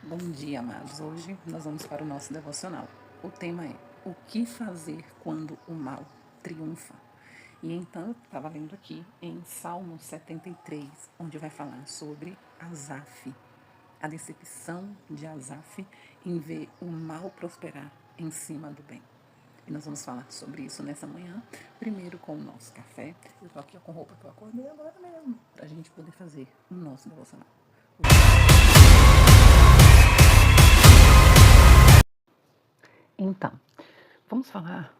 Bom dia, amados. Hoje nós vamos para o nosso devocional. O tema é: o que fazer quando o mal triunfa? E então eu estava lendo aqui em Salmo 73, onde vai falar sobre Asaf, a decepção de Asaf em ver o mal prosperar em cima do bem. E nós vamos falar sobre isso nessa manhã, primeiro com o nosso café. Eu estou aqui com roupa que eu acordei agora mesmo, para a gente poder fazer o nosso devocional. Então, vamos falar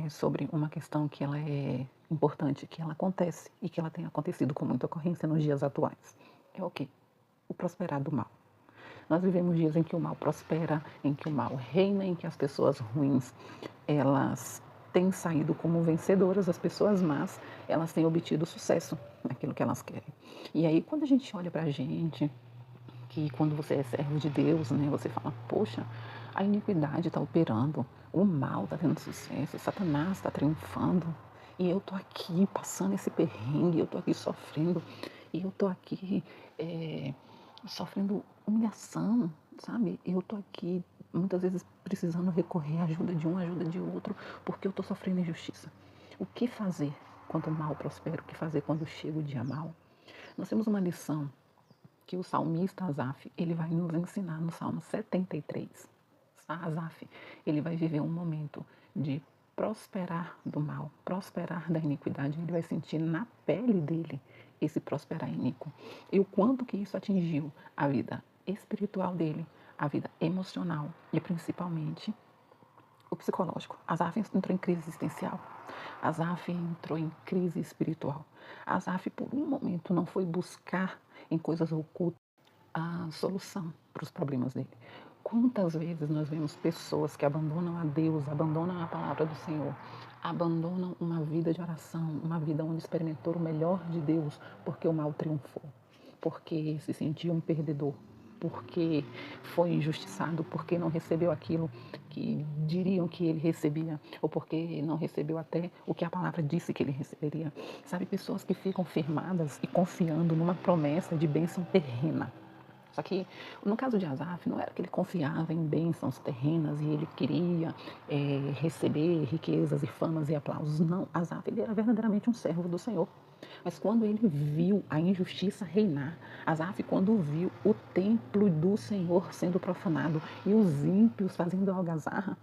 sobre uma questão que ela é importante, que ela acontece e que ela tem acontecido com muita ocorrência nos dias atuais. É o quê? O prosperar do mal. Nós vivemos dias em que o mal prospera, em que o mal reina, em que as pessoas ruins, elas têm saído como vencedoras, as pessoas más, elas têm obtido sucesso naquilo que elas querem. E aí, quando a gente olha pra gente, que quando você é servo de Deus, né, você fala, poxa, a iniquidade está operando, o mal está tendo sucesso, Satanás está triunfando, e eu estou aqui passando esse perrengue, eu estou aqui sofrendo, e eu estou aqui sofrendo humilhação, sabe? Eu estou aqui muitas vezes precisando recorrer à ajuda de um, à ajuda de outro, porque eu estou sofrendo injustiça. O que fazer quando o mal prospera? O que fazer quando chega o dia mal? Nós temos uma lição que o salmista Asaf, ele vai nos ensinar no Salmo 73. Asaf, ele vai viver um momento de prosperar do mal, prosperar da iniquidade, ele vai sentir na pele dele esse prosperar iníquo. E o quanto que isso atingiu a vida espiritual dele, a vida emocional e principalmente o psicológico. Asaf entrou em crise existencial. Asaf entrou em crise espiritual. Asaf, por um momento, não foi buscar em coisas ocultas a solução para os problemas dele. Quantas vezes nós vemos pessoas que abandonam a Deus, abandonam a palavra do Senhor, abandonam uma vida de oração, uma vida onde experimentou o melhor de Deus, porque o mal triunfou, porque se sentiu um perdedor, porque foi injustiçado, porque não recebeu aquilo que diriam que ele recebia, ou porque não recebeu até o que a palavra disse que ele receberia. Sabe, pessoas que ficam firmadas e confiando numa promessa de bênção terrena. Só que no caso de Asaf, não era que ele confiava em bênçãos terrenas e ele queria receber riquezas e famas e aplausos. Não, Asaf, ele era verdadeiramente um servo do Senhor. Mas quando ele viu a injustiça reinar, Asaf, quando viu o templo do Senhor sendo profanado e os ímpios fazendo algazarra,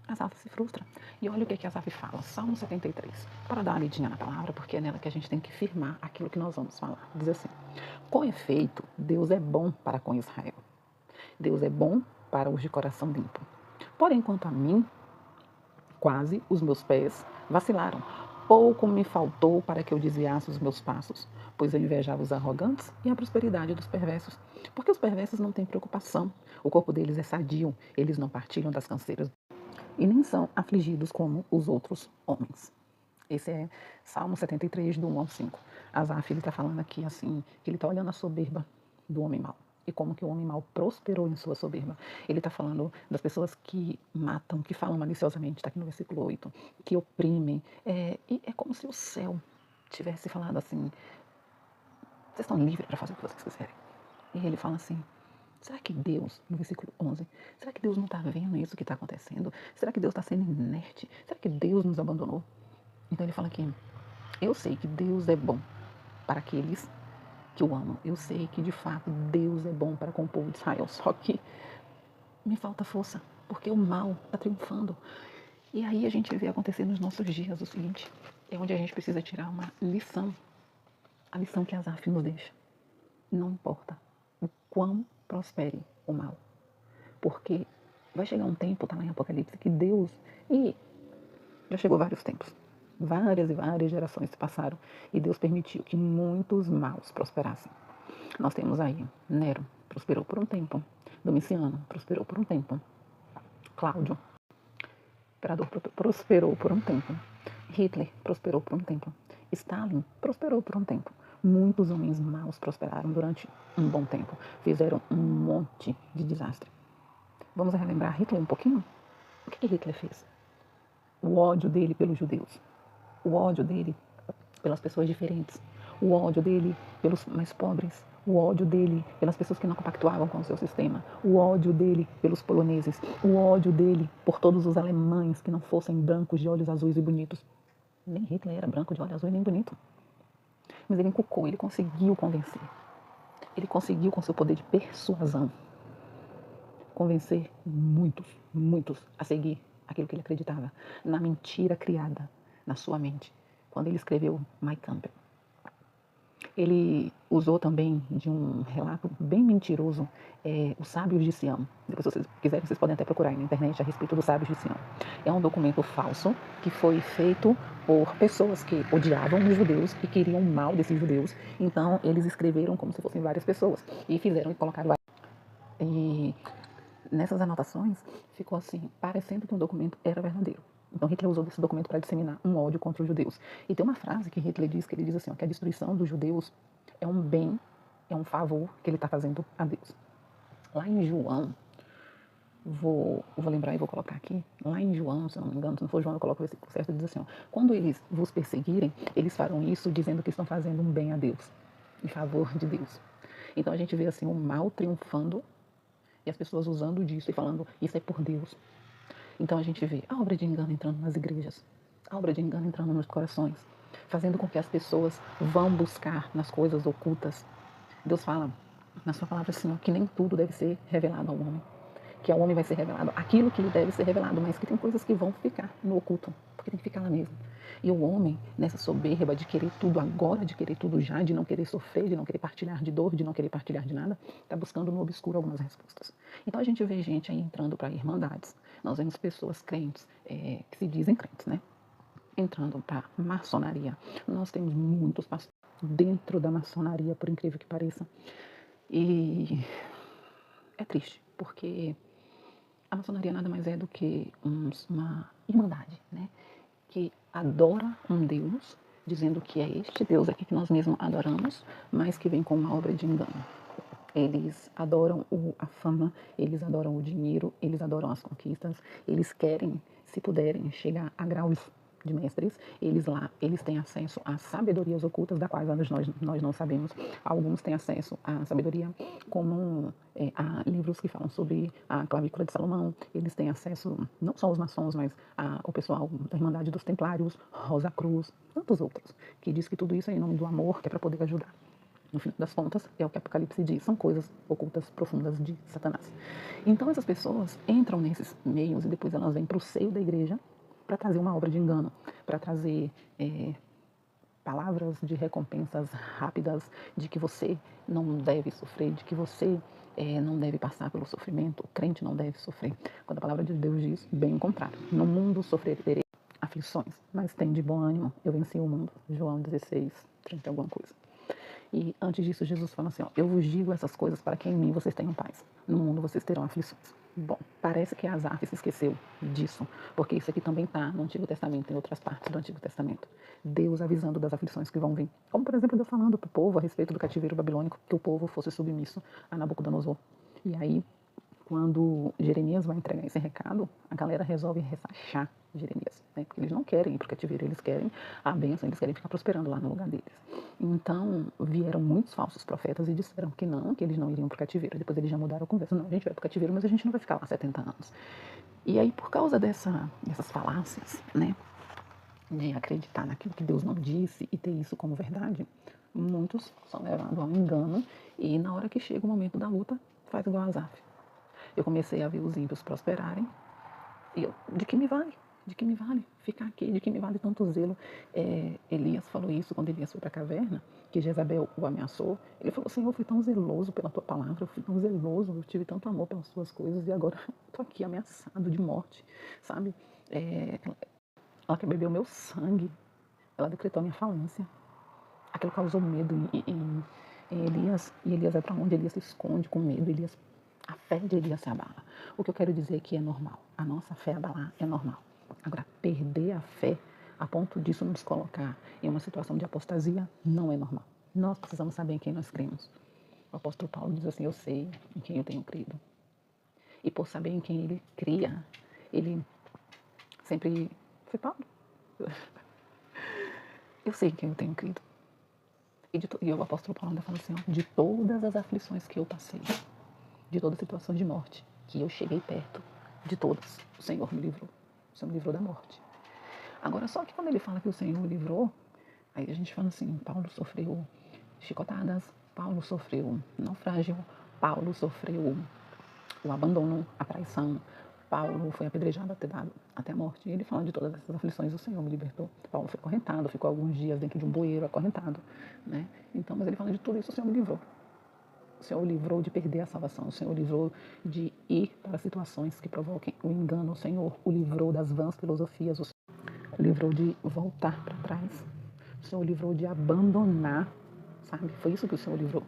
Asaf se frustra. E olha o que Asaf fala, Salmo 73. Para dar uma lidinha na palavra, porque é nela que a gente tem que firmar aquilo que nós vamos falar. Diz assim: com efeito, Deus é bom para com Israel. Deus é bom para os de coração limpo. Porém, quanto a mim, quase os meus pés vacilaram. Pouco me faltou para que eu desviasse os meus passos, pois eu invejava os arrogantes e a prosperidade dos perversos. Porque os perversos não têm preocupação, o corpo deles é sadio, eles não partilham das canseiras e nem são afligidos como os outros homens. Esse é Salmo 73, do 1 ao 5. Asaf, ele está falando aqui assim, que ele está olhando a soberba do homem mau. E como que o homem mau prosperou em sua soberba. Ele está falando das pessoas que matam, que falam maliciosamente, está aqui no versículo 8, que oprimem. E é como se o céu tivesse falado assim, vocês estão livres para fazer o que vocês quiserem. E ele fala assim, será que Deus, no versículo 11, será que Deus não está vendo isso que está acontecendo? Será que Deus está sendo inerte? Será que Deus nos abandonou? Então ele fala aqui, eu sei que Deus é bom para aqueles que o amam. Eu sei que de fato Deus é bom para com o povo de Israel. Só que me falta força, porque o mal está triunfando. E aí a gente vê acontecer nos nossos dias o seguinte, é onde a gente precisa tirar uma lição. A lição que Asaf nos deixa. Não importa o quão prospere o mal. Porque vai chegar um tempo, está lá em Apocalipse, que Deus, e já chegou vários tempos, várias e várias gerações se passaram e Deus permitiu que muitos maus prosperassem. Nós temos aí Nero, prosperou por um tempo. Domiciano, prosperou por um tempo. Cláudio, imperador, prosperou por um tempo. Hitler, prosperou por um tempo. Stalin, prosperou por um tempo. Muitos homens maus prosperaram durante um bom tempo. Fizeram um monte de desastre. Vamos relembrar Hitler um pouquinho? O que Hitler fez? O ódio dele pelos judeus. O ódio dele pelas pessoas diferentes. O ódio dele pelos mais pobres. o ódio dele pelas pessoas que não compactuavam com o seu sistema, o ódio dele pelos poloneses, o ódio dele por todos os alemães que não fossem brancos de olhos azuis e bonitos. Nem Hitler era branco de olho azul e nem bonito. Mas ele encucou, ele conseguiu convencer. Ele conseguiu, com seu poder de persuasão, convencer muitos a seguir aquilo que ele acreditava, na mentira criada na sua mente, quando ele escreveu Mein Kampf. Ele usou também de um relato bem mentiroso, Os Sábios de Sião. Depois, se vocês quiserem, vocês podem até procurar aí na internet a respeito dos Sábios de Sião. É um documento falso que foi feito por pessoas que odiavam os judeus e queriam o mal desses judeus. Então, eles escreveram como se fossem várias pessoas e fizeram e colocaram várias. E nessas anotações ficou assim, parecendo que um documento era verdadeiro. Então Hitler usou esse documento para disseminar um ódio contra os judeus. E tem uma frase que Hitler diz, que ele diz assim, ó, que a destruição dos judeus é um bem, é um favor que ele está fazendo a Deus. Lá em João, vou lembrar e vou colocar aqui, lá em João, se eu não me engano, se não for João, eu coloco o versículo certo, ele diz assim, ó, quando eles vos perseguirem, eles farão isso dizendo que estão fazendo um bem a Deus, em favor de Deus. Então a gente vê assim o mal triunfando e as pessoas usando disso e falando, isso é por Deus. Então a gente vê a obra de engano entrando nas igrejas, a obra de engano entrando nos corações, fazendo com que as pessoas vão buscar nas coisas ocultas. Deus fala na sua palavra assim, que nem tudo deve ser revelado ao homem, que ao homem vai ser revelado aquilo que lhe deve ser revelado, mas que tem coisas que vão ficar no oculto, porque tem que ficar lá mesmo. E o homem, nessa soberba de querer tudo agora, de querer tudo já, de não querer sofrer, de não querer partilhar de dor, de não querer partilhar de nada, está buscando no obscuro algumas respostas. Então a gente vê gente aí entrando para irmandades. Nós vemos pessoas crentes, que se dizem crentes, né? Entrando para maçonaria. Nós temos muitos pastores dentro da maçonaria, por incrível que pareça. E é triste, porque a maçonaria nada mais é do que uma irmandade, né? Que adora um Deus, dizendo que é este Deus aqui que nós mesmos adoramos, mas que vem com uma obra de engano. Eles adoram a fama, eles adoram o dinheiro, eles adoram as conquistas, eles querem, se puderem, chegar a graus de mestres, eles têm acesso a sabedorias ocultas, da quais nós não sabemos. Alguns têm acesso à sabedoria comum, a livros que falam sobre a clavícula de Salomão, eles têm acesso, não só os maçons, mas o pessoal da Irmandade dos Templários, Rosa Cruz, tantos outros, que diz que tudo isso é em nome do amor, que é para poder ajudar. No fim das contas, é o que Apocalipse diz, são coisas ocultas, profundas de Satanás. Então essas pessoas entram nesses meios e depois elas vêm para o seio da igreja para trazer uma obra de engano, para trazer palavras de recompensas rápidas, de que você não deve sofrer, de que você não deve passar pelo sofrimento, o crente não deve sofrer. Quando a palavra de Deus diz, bem o contrário, no mundo sofrerei aflições, mas tem de bom ânimo, eu venci o mundo. João 16, 30 alguma coisa. E antes disso, Jesus fala assim, ó, eu vos digo essas coisas para que em mim vocês tenham paz. No mundo vocês terão aflições. Bom, parece que Asaf se esqueceu disso, porque isso aqui também está no Antigo Testamento, em outras partes do Antigo Testamento. Deus avisando das aflições que vão vir. Como, por exemplo, Deus falando para o povo a respeito do cativeiro babilônico, que o povo fosse submisso a Nabucodonosor. E aí, quando Jeremias vai entregar esse recado, a galera resolve ressachar Jeremias, né? Porque eles não querem ir para o cativeiro, eles querem a bênção, eles querem ficar prosperando lá no lugar deles. Então, vieram muitos falsos profetas e disseram que não, que eles não iriam para o cativeiro. Depois eles já mudaram a conversa. Não, a gente vai para o cativeiro, mas a gente não vai ficar lá 70 anos. E aí, por causa dessas falácias, né, de acreditar naquilo que Deus não disse e ter isso como verdade, muitos são levados ao engano e na hora que chega o momento da luta, faz igual a Asaf. Eu comecei a ver os ímpios prosperarem e eu, de que me vale? De que me vale ficar aqui? De que me vale tanto zelo? Elias falou isso quando Elias foi para a caverna, que Jezabel o ameaçou. Ele falou, Senhor, eu fui tão zeloso pela tua palavra, eu fui tão zeloso, eu tive tanto amor pelas tuas coisas e agora estou aqui ameaçado de morte, sabe? Ela quer beber o meu sangue, ela decretou a minha falência. Aquilo causou medo em Elias, e Elias vai para onde? Elias se esconde com medo, a fé de Elias se abala. O que eu quero dizer é que é normal. A nossa fé abalar é normal. Agora, perder a fé a ponto disso nos colocar em uma situação de apostasia não é normal. Nós precisamos saber em quem nós cremos. O apóstolo Paulo diz assim, eu sei em quem eu tenho crido. E por saber em quem ele cria, ele sempre... Foi Paulo? Eu sei em quem eu tenho crido. E o apóstolo Paulo ainda fala assim, ó, de todas as aflições que eu passei, de todas as situações de morte, que eu cheguei perto, de todas, o Senhor me livrou. O Senhor me livrou da morte. Agora, só que quando ele fala que o Senhor o livrou, aí a gente fala assim, Paulo sofreu chicotadas, Paulo sofreu naufrágio, Paulo sofreu o abandono, a traição, Paulo foi apedrejado até a morte. E ele fala de todas essas aflições, o Senhor me libertou. Paulo foi acorrentado, ficou alguns dias dentro de um bueiro acorrentado, né? Então, mas ele fala de tudo isso, o Senhor me livrou. O Senhor o livrou de perder a salvação, o Senhor o livrou de ir para situações que provoquem o engano, o Senhor o livrou das vãs filosofias, o Senhor o livrou de voltar para trás, o Senhor o livrou de abandonar, sabe? Foi isso que o Senhor livrou.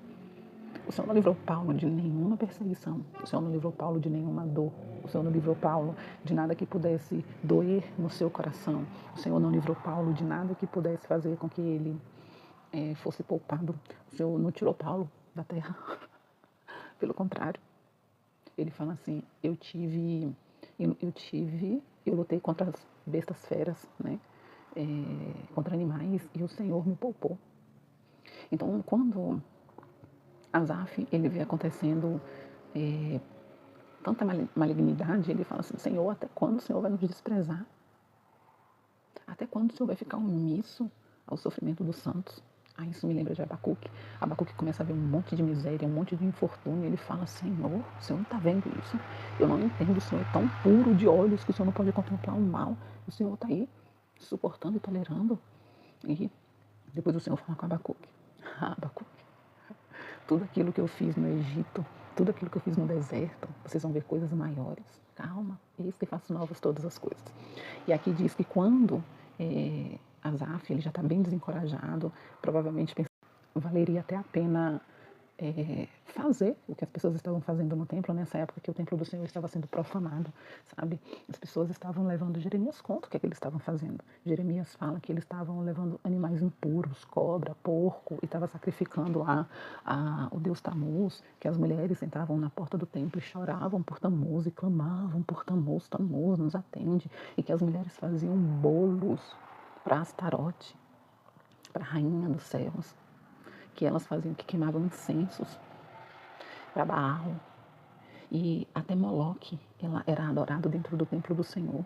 O Senhor não livrou Paulo de nenhuma perseguição. O Senhor não livrou Paulo de nenhuma dor. O Senhor não livrou Paulo de nada que pudesse doer no seu coração. O Senhor não livrou Paulo de nada que pudesse fazer com que ele fosse poupado. O Senhor não tirou Paulo da terra. Pelo contrário. Ele fala assim, eu lutei contra as bestas feras, né? Contra animais, e o Senhor me poupou. Então, quando Asaf, ele vê acontecendo tanta malignidade, ele fala assim, Senhor, até quando o Senhor vai nos desprezar? Até quando o Senhor vai ficar omisso ao sofrimento dos santos? Aí isso me lembra de Abacuque. Abacuque começa a ver um monte de miséria, um monte de infortúnio, e ele fala, Senhor, o Senhor não está vendo isso? Eu não entendo, o Senhor é tão puro de olhos que o Senhor não pode contemplar o mal. O Senhor está aí, suportando e tolerando. E depois o Senhor fala com Abacuque, Abacuque, tudo aquilo que eu fiz no Egito, tudo aquilo que eu fiz no deserto, vocês vão ver coisas maiores. Calma, eis que faço novas todas as coisas. E aqui diz que quando Asaf, ele já está bem desencorajado, provavelmente valeria até a pena fazer o que as pessoas estavam fazendo no templo nessa época que o templo do Senhor estava sendo profanado, sabe? As pessoas estavam levando, Jeremias conta o que é que eles estavam fazendo. Jeremias fala que eles estavam levando animais impuros, cobra, porco, e estava sacrificando lá o deus Tamuz, que as mulheres sentavam na porta do templo e choravam por Tamuz e clamavam por Tamuz, Tamuz nos atende, e que as mulheres faziam bolos para Astarote, para a rainha dos céus, que elas faziam, que queimavam incensos para Baal. E até Moloque, ela era adorado dentro do templo do Senhor.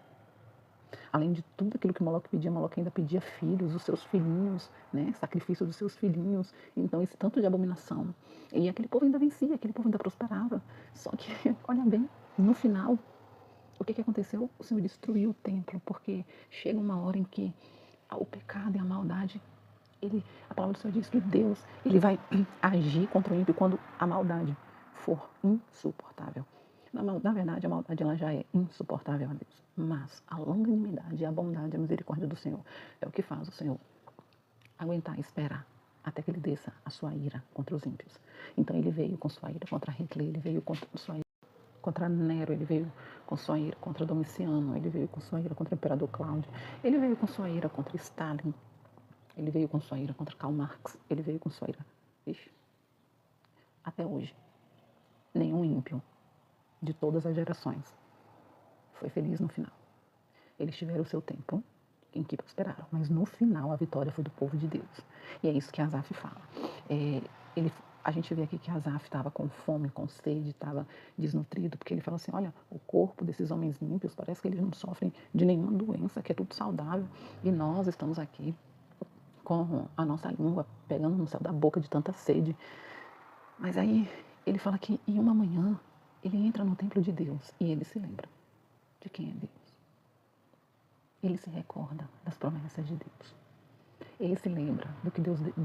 Além de tudo aquilo que Moloque pedia, Moloque ainda pedia filhos, os seus filhinhos, né? Sacrifício dos seus filhinhos. Então, esse tanto de abominação. E aquele povo ainda vencia, aquele povo ainda prosperava. Só que, olha bem, no final, o que aconteceu? O Senhor destruiu o templo, porque chega uma hora em que o pecado e a maldade, a palavra do Senhor diz que Deus, ele vai agir contra o ímpio quando a maldade for insuportável. Na verdade, a maldade ela já é insuportável a Deus. Mas a longanimidade, a bondade, a misericórdia do Senhor é o que faz o Senhor aguentar e esperar até que ele desça a sua ira contra os ímpios. Então ele veio com sua ira contra Hitler, ele veio com sua ira contra Nero, ele veio com sua ira contra Domiciano, ele veio com sua ira contra o imperador Cláudio, ele veio com sua ira contra Stalin, ele veio com sua ira contra Karl Marx, ele veio com sua ira. Ixi, até hoje, nenhum ímpio de todas as gerações foi feliz no final. Eles tiveram o seu tempo em que prosperaram, mas no final a vitória foi do povo de Deus. E é isso que Asaf fala. A gente vê aqui que Asaf estava com fome, com sede, estava desnutrido, porque ele fala assim, olha, o corpo desses homens ímpios parece que eles não sofrem de nenhuma doença, que é tudo saudável, e nós estamos aqui com a nossa língua pegando no céu da boca de tanta sede. Mas aí ele fala que em uma manhã ele entra no templo de Deus e ele se lembra de quem é Deus. Ele se recorda das promessas de Deus. Ele se lembra do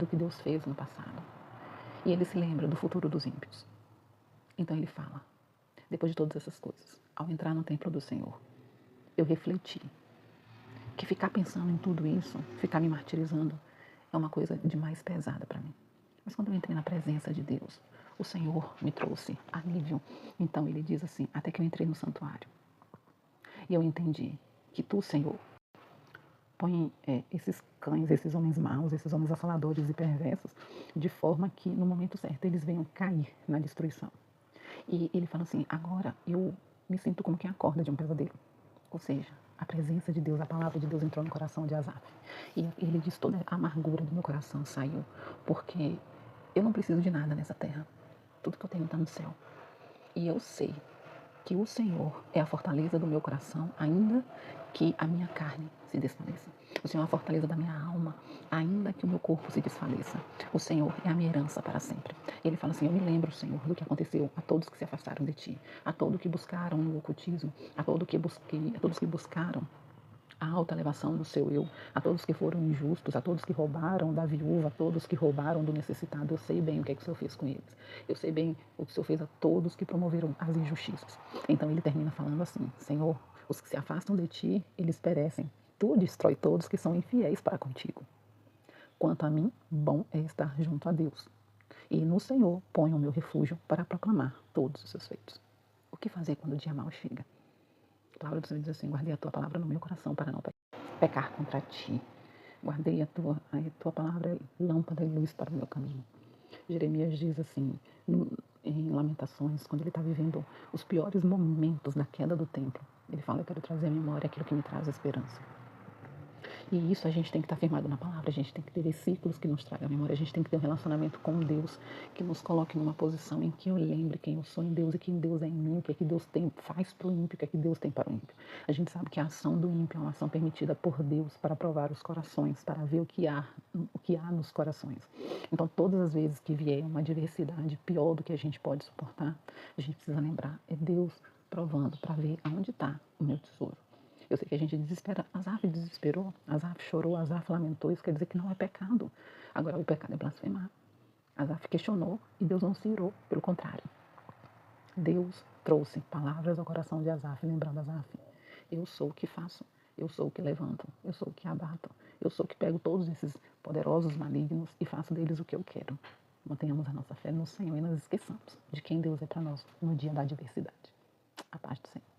que Deus fez no passado. E ele se lembra do futuro dos ímpios. Então ele fala, depois de todas essas coisas, ao entrar no templo do Senhor, eu refleti que ficar pensando em tudo isso, ficar me martirizando, é uma coisa demais pesada para mim. Mas quando eu entrei na presença de Deus, o Senhor me trouxe alívio. Então ele diz assim, até que eu entrei no santuário. E eu entendi que tu, Senhor, põe esses cães, esses homens maus, esses homens assaladores e perversos, de forma que no momento certo eles venham cair na destruição. E ele fala assim, agora eu me sinto como quem acorda de um pesadelo. Ou seja, a presença de Deus, a palavra de Deus entrou no coração de Asaf. E ele diz: toda a amargura do meu coração saiu, porque eu não preciso de nada nessa terra. Tudo que eu tenho está no céu. E eu sei que o Senhor é a fortaleza do meu coração, ainda que a minha carne se desfaleça. O Senhor é a fortaleza da minha alma, ainda que o meu corpo se desfaleça. O Senhor é a minha herança para sempre. E ele fala assim: eu me lembro, Senhor, do que aconteceu a todos que se afastaram de ti, a todos que buscaram no ocultismo, a todos que buscaram a alta elevação do seu eu, a todos que foram injustos, a todos que roubaram da viúva, a todos que roubaram do necessitado. Eu sei bem o que é que o Senhor fez com eles. Eu sei bem o que o Senhor fez a todos que promoveram as injustiças. Então ele termina falando assim: Senhor, os que se afastam de ti, eles perecem. Tu destrói todos que são infiéis para contigo. Quanto a mim, bom é estar junto a Deus. E no Senhor ponho o meu refúgio para proclamar todos os seus feitos. O que fazer quando o dia mau chega? A palavra do Senhor diz assim: guardei a tua palavra no meu coração para não pecar contra ti. Guardei a tua palavra, lâmpada e luz para o meu caminho. Jeremias diz assim, em Lamentações, quando ele está vivendo os piores momentos da queda do templo, ele fala: eu quero trazer à memória aquilo que me traz esperança. E isso a gente tem que estar firmado na palavra, a gente tem que ter versículos que nos tragam a memória, a gente tem que ter um relacionamento com Deus, que nos coloque numa posição em que eu lembre quem eu sou em Deus e quem Deus é em mim, o que é que Deus faz para o ímpio, o que é que Deus tem para o ímpio. A gente sabe que a ação do ímpio é uma ação permitida por Deus para provar os corações, para ver o que há nos corações. Então, todas as vezes que vier uma adversidade pior do que a gente pode suportar, a gente precisa lembrar, é Deus provando para ver aonde está o meu tesouro. Eu sei que a gente desespera. Asaf desesperou, Asaf chorou, Asaf lamentou. Isso quer dizer que não é pecado. Agora, o pecado é blasfemar. Asaf questionou e Deus não se irou. Pelo contrário, Deus trouxe palavras ao coração de Asaf, lembrando Asaf: eu sou o que faço, eu sou o que levanto, eu sou o que abato, eu sou o que pego todos esses poderosos malignos e faço deles o que eu quero. Mantenhamos a nossa fé no Senhor e não nos esqueçamos de quem Deus é para nós no dia da adversidade. A paz do Senhor.